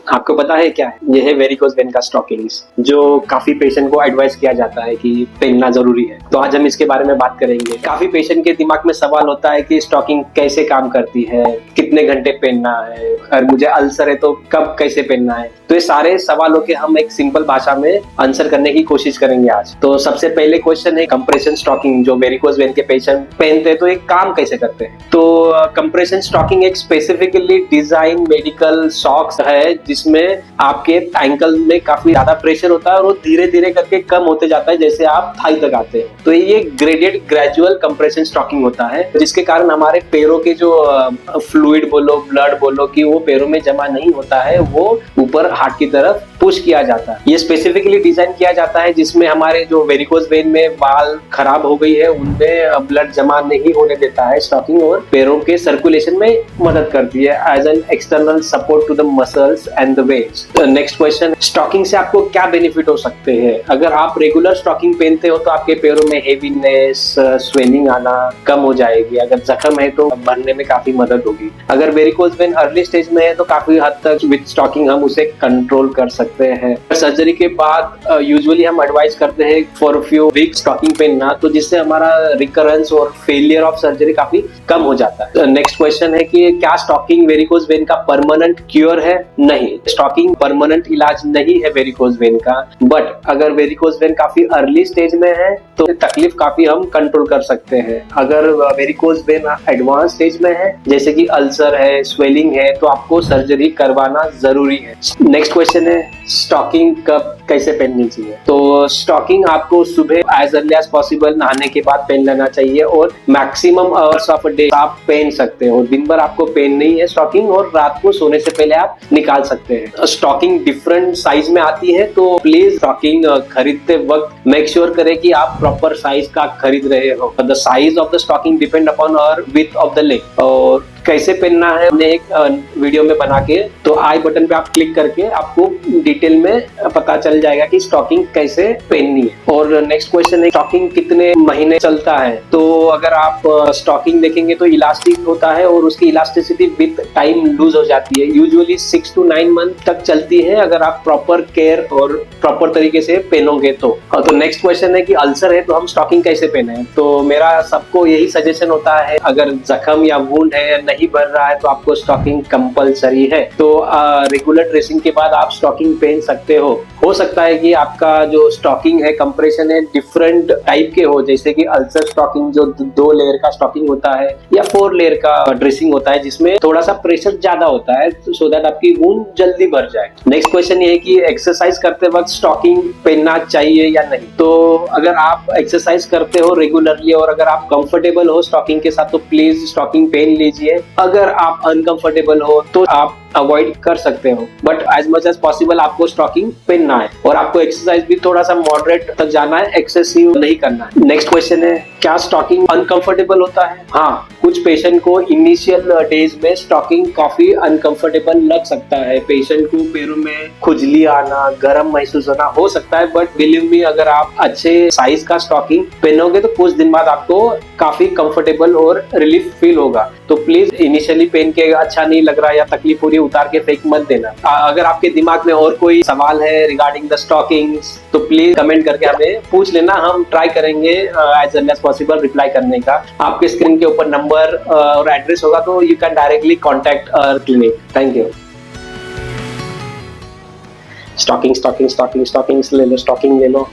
आपको पता है क्या है? ये है वेरिकोज वेन का स्टॉकिंग्स, जो काफी पेशेंट को एडवाइस किया जाता है कि पहनना जरूरी है। तो आज हम इसके बारे में बात करेंगे। काफी पेशेंट के दिमाग में सवाल होता है कि स्टॉकिंग कैसे काम करती है, कितने घंटे पहनना है, और मुझे अल्सर है तो कब कैसे पहनना है। तो ये सारे सवालों के हम एक सिंपल भाषा में आंसर करने की कोशिश करेंगे आज। तो सबसे पहले क्वेश्चन है कंप्रेशन स्टॉकिंग, जो वेरिकोज वेन के पेशेंट पहनते हैं तो एक काम कैसे करते हैं। तो कंप्रेशन स्टॉकिंग एक स्पेसिफिकली डिजाइन मेडिकल सॉक्स है जिसमें आपके एंकल में काफी ज्यादा प्रेशर होता है और वो धीरे धीरे करके कम होते जाता है जैसे आप थाई तक आते हैं। तो ये ग्रेडेड ग्रेजुअल कंप्रेशन स्टॉकिंग होता है जिसके कारण हमारे पैरों के जो फ्लूइड बोलो, ब्लड बोलो कि वो पैरों में जमा नहीं होता है, वो ऊपर हार्ट की तरफ पुश किया जाता है। ये स्पेसिफिकली डिजाइन किया जाता है जिसमें हमारे जो वेरिकोज वेन में बाल खराब हो गई है उनमें ब्लड जमा नहीं होने देता है स्टॉकिंग, और पैरों के सर्कुलेशन में मदद करती है as an external support to the muscles and the veins. Next question, stocking से आपको क्या बेनिफिट हो सकते हैं। अगर आप रेगुलर स्टॉकिंग पहनते हो तो आपके पैरों में हेवीनेस, स्वेलिंग आना कम हो जाएगी। अगर जख्म है तो भरने में काफी मदद होगी। अगर वेरिकोज वेन अर्ली स्टेज में है तो काफी हद तक विद स्टॉकिंग हम उसे कंट्रोल कर सकते हैं। सर्जरी के बाद यूजुअली हम एडवाइस करते हैं फॉर फ्यू वीक स्टॉकिंग पहनना, तो जिससे हमारा रिकरेंस और फेलियर ऑफ सर्जरी काफी कम हो जाता है। नेक्स्ट क्वेश्चन है कि क्या स्टॉकिंग वेरिकोज वेन का परमानेंट क्योर है। नहीं, स्टॉकिंग परमानेंट इलाज नहीं है वेरिकोज वेन का, बट अगर वेरिकोज वेन काफी अर्ली स्टेज में है तो तकलीफ काफी हम कंट्रोल कर सकते हैं। अगर वेरिकोज वेन एडवांस स्टेज में है जैसे कि अल्सर है, स्वेलिंग है, तो आपको सर्जरी करवाना जरूरी है। नेक्स्ट क्वेश्चन है स्टॉकिंग कब कैसे पहननी चाहिए। तो स्टॉकिंग आपको सुबह एज अर्ली एज पॉसिबल नहाने के बाद पहन लेना चाहिए और मैक्सिमम आवर्स ऑफ डे आप पहन सकते हो। दिन भर आपको पहननी है स्टॉकिंग और रात को सोने से पहले आप निकाल सकते हैं। स्टॉकिंग डिफरेंट साइज में आती है, तो प्लीज स्टॉकिंग खरीदते वक्त मेक श्योर करें कि आप प्रॉपर साइज का खरीद रहे हो। The size of the stocking depend upon और विड्थ ऑफ द लेग। और कैसे पहनना है हमने एक वीडियो में बना के, तो आई बटन पे आप क्लिक करके आपको डिटेल में पता चल जाएगा कि स्टॉकिंग कैसे पहननी है। और नेक्स्ट क्वेश्चन है स्टॉकिंग कितने महीने चलता है। तो अगर आप स्टॉकिंग देखेंगे तो इलास्टिक होता है और उसकी इलास्टिसिटी विद टाइम लूज हो जाती है। यूजुअली 6 to 9 मंथ तक चलती है अगर आप प्रॉपर केयर और प्रॉपर तरीके से पहनोगे तो। नेक्स्ट क्वेश्चन है कि अल्सर है तो हम स्टॉकिंग कैसे पहने। तो मेरा सबको यही सजेशन होता है, अगर जख्म या वुंड है नहीं भर रहा है तो आपको स्टॉकिंग कंपलसरी है। तो रेगुलर ड्रेसिंग के बाद आप स्टॉकिंग पहन सकते हो सकता है कि आपका जो स्टॉकिंग है, कंप्रेशन है, डिफरेंट टाइप के हो, जैसे कि अल्सर स्टॉकिंग जो 2 लेयर का स्टॉकिंग होता है या 4 लेयर का ड्रेसिंग होता है जिसमें थोड़ा सा प्रेशर ज्यादा होता है सो दैट आपकी वुंड जल्दी भर जाए। नेक्स्ट क्वेश्चन ये है कि एक्सरसाइज करते वक्त स्टॉकिंग पहनना चाहिए या नहीं। तो अगर आप एक्सरसाइज करते हो रेगुलरली और अगर आप कंफर्टेबल हो स्टॉकिंग के साथ तो प्लीज स्टॉकिंग पहन लीजिए। अगर आप अनकंफर्टेबल हो तो आप अवॉइड कर सकते हो, but as much as possible आपको स्टॉकिंग पहनना है और आपको एक्सरसाइज भी थोड़ा सा मॉडरेट तक जाना है, एक्सेसिव नहीं करना है। नेक्स्ट क्वेश्चन है क्या स्टॉकिंग अनकंफर्टेबल होता है। हाँ, कुछ पेशेंट को इनिशियल डेज में स्टॉकिंग काफी अनकंफर्टेबल लग सकता है। पेशेंट को पैरों में खुजली आना, गर्म महसूस होना हो सकता है, बट बिलीव मी अगर आप अच्छे साइज का स्टॉकिंग पहनोगे तो कुछ दिन बाद आपको काफी कंफर्टेबल और रिलीफ फील होगा। तो प्लीज इनिशियली पहन के अच्छा नहीं लग रहा या तकलीफ हो रही उतार के फेंक मत देना। अगर आपके दिमाग में और कोई सवाल है रिगार्डिंग द स्टॉकिंग्स तो प्लीज कमेंट करके हमें पूछ लेना, हम ट्राई करेंगे as early as possible reply करने का। आपके स्क्रीन के ऊपर नंबर और एड्रेस होगा तो you can directly contact our clinic. Thank you. Stocking ले लो, स्टॉकिंग ले लो।